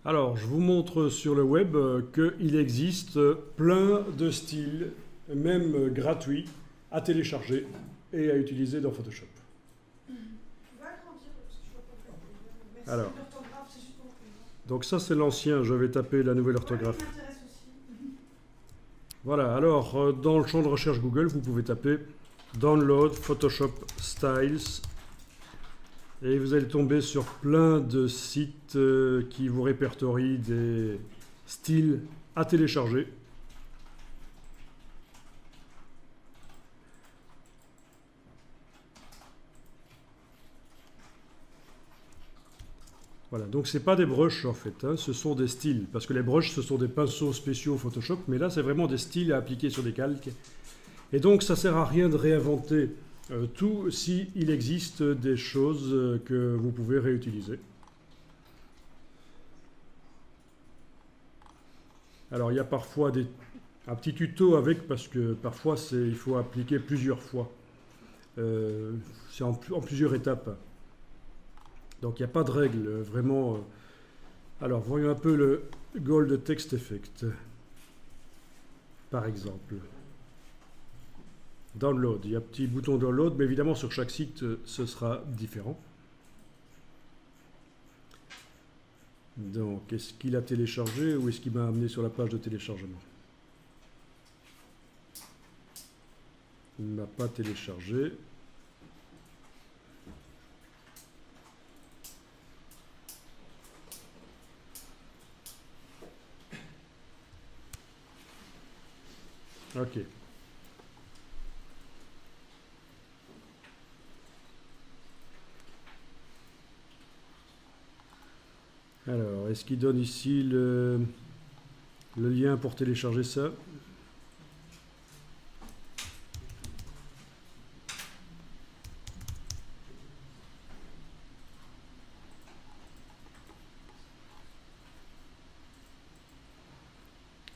Alors, je vous montre sur le web qu'il existe plein de styles, même gratuits, à télécharger et à utiliser dans Photoshop. Alors, donc ça c'est l'ancien, je vais taper la nouvelle orthographe. Voilà, alors dans le champ de recherche Google, vous pouvez taper Download Photoshop Styles et vous allez tomber sur plein de sites qui vous répertorient des styles à télécharger. Voilà, donc ce n'est pas des brushes en fait, hein, ce sont des styles, parce que les brushes ce sont des pinceaux spéciaux Photoshop, mais là c'est vraiment des styles à appliquer sur des calques. Et donc ça ne sert à rien de réinventer tout s'il existe des choses que vous pouvez réutiliser. Alors il y a parfois un petit tuto avec, parce que parfois il faut appliquer plusieurs fois. C'est en plusieurs étapes. Donc il n'y a pas de règle, vraiment. Alors voyons un peu le Gold Text Effect, par exemple. Download, il y a un petit bouton Download, mais évidemment sur chaque site ce sera différent. Donc est-ce qu'il a téléchargé ou est-ce qu'il m'a amené sur la page de téléchargement? Il ne m'a pas téléchargé. Ok. Alors, est-ce qu'il donne ici le lien pour télécharger ça?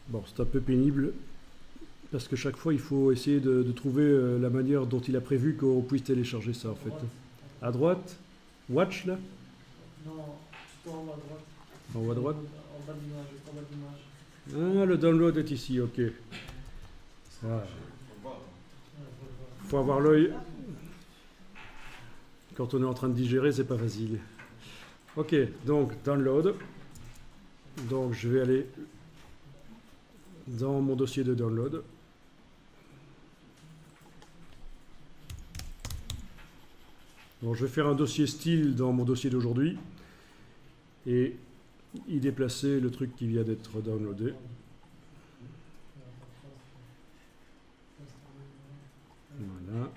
Bon, c'est un peu pénible, parce que chaque fois, il faut essayer de trouver la manière dont il a prévu qu'on puisse télécharger ça, en fait. À droite? Watch, là? Non, tout en haut à droite. En haut à droite? En bas de l'image, juste en bas de l'image. Ah, le download est ici, ok. Voilà. Faut avoir l'œil. Quand on est en train de digérer, c'est pas facile. Ok, donc download. Donc je vais aller dans mon dossier de download. Donc je vais faire un dossier style dans mon dossier d'aujourd'hui et y déplacer le truc qui vient d'être downloadé. Voilà.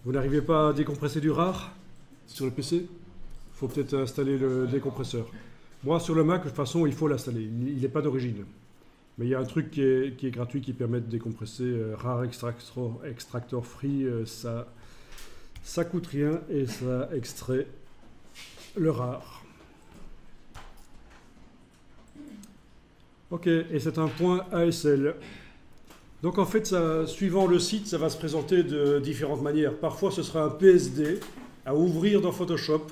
Vous n'arrivez pas à décompresser du RAR sur le PC? Il faut peut-être installer le décompresseur. Moi, sur le Mac, de toute façon, il faut l'installer. Il n'est pas d'origine. Mais il y a un truc qui est gratuit qui permet de décompresser. RAR Extractor Free, ça coûte rien et ça extrait le RAR. Ok, et c'est un point ASL. Donc en fait, suivant le site, ça va se présenter de différentes manières. Parfois, ce sera un PSD à ouvrir dans Photoshop.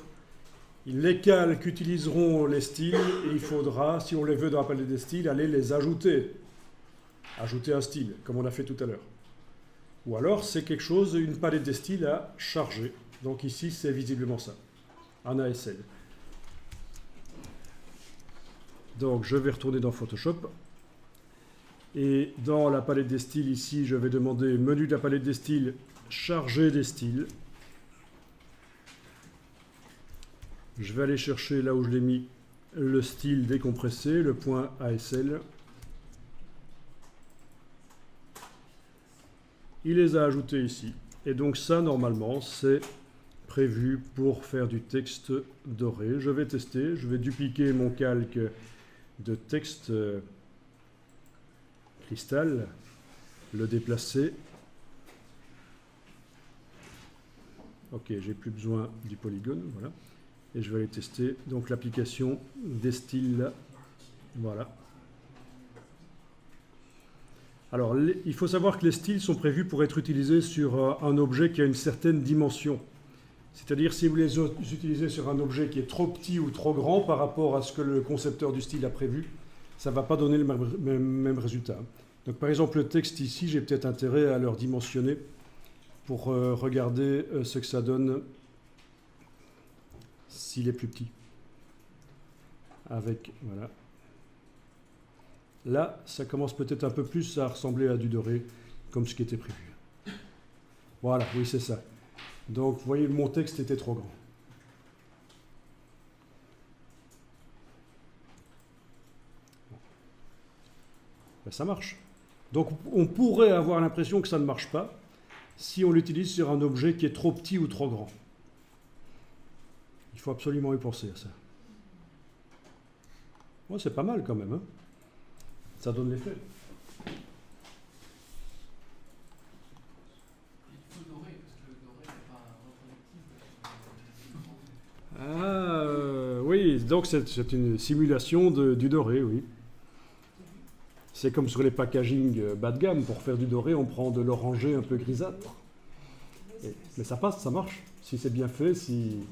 Les calques utiliseront les styles et il faudra, si on les veut dans la palette des styles, aller les ajouter. Ajouter un style, comme on a fait tout à l'heure. Ou alors, c'est quelque chose, une palette des styles à charger. Donc ici, c'est visiblement ça, en ASL. Donc, je vais retourner dans Photoshop. Et dans la palette des styles, ici, je vais demander menu de la palette des styles, charger des styles. Je vais aller chercher là où je l'ai mis le style décompressé, le point ASL. Il les a ajoutés ici. Et donc ça, normalement, c'est prévu pour faire du texte doré. Je vais tester, je vais dupliquer mon calque de texte cristal, le déplacer. Ok, j'ai plus besoin du polygone, voilà. Et je vais aller tester donc l'application des styles là. Voilà. Alors, il faut savoir que les styles sont prévus pour être utilisés sur un objet qui a une certaine dimension. C'est-à-dire si vous les utilisez sur un objet qui est trop petit ou trop grand par rapport à ce que le concepteur du style a prévu, ça ne va pas donner le même résultat. Donc par exemple le texte ici, j'ai peut-être intérêt à le dimensionner pour regarder ce que ça donne s'il est plus petit. Avec, voilà. Là, ça commence peut-être un peu plus à ressembler à du doré, comme ce qui était prévu. Voilà, oui, c'est ça. Donc, vous voyez, mon texte était trop grand. Ben, ça marche. Donc, on pourrait avoir l'impression que ça ne marche pas si on l'utilise sur un objet qui est trop petit ou trop grand. Il faut absolument y penser à ça. Bon, c'est pas mal quand même, hein. Ça donne l'effet. Oui, donc c'est une simulation du doré, oui. C'est comme sur les packaging bas de gamme. Pour faire du doré, on prend de l'orangé un peu grisâtre. Mais ça passe, ça marche. Si c'est bien fait, si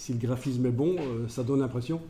le graphisme est bon, ça donne l'impression.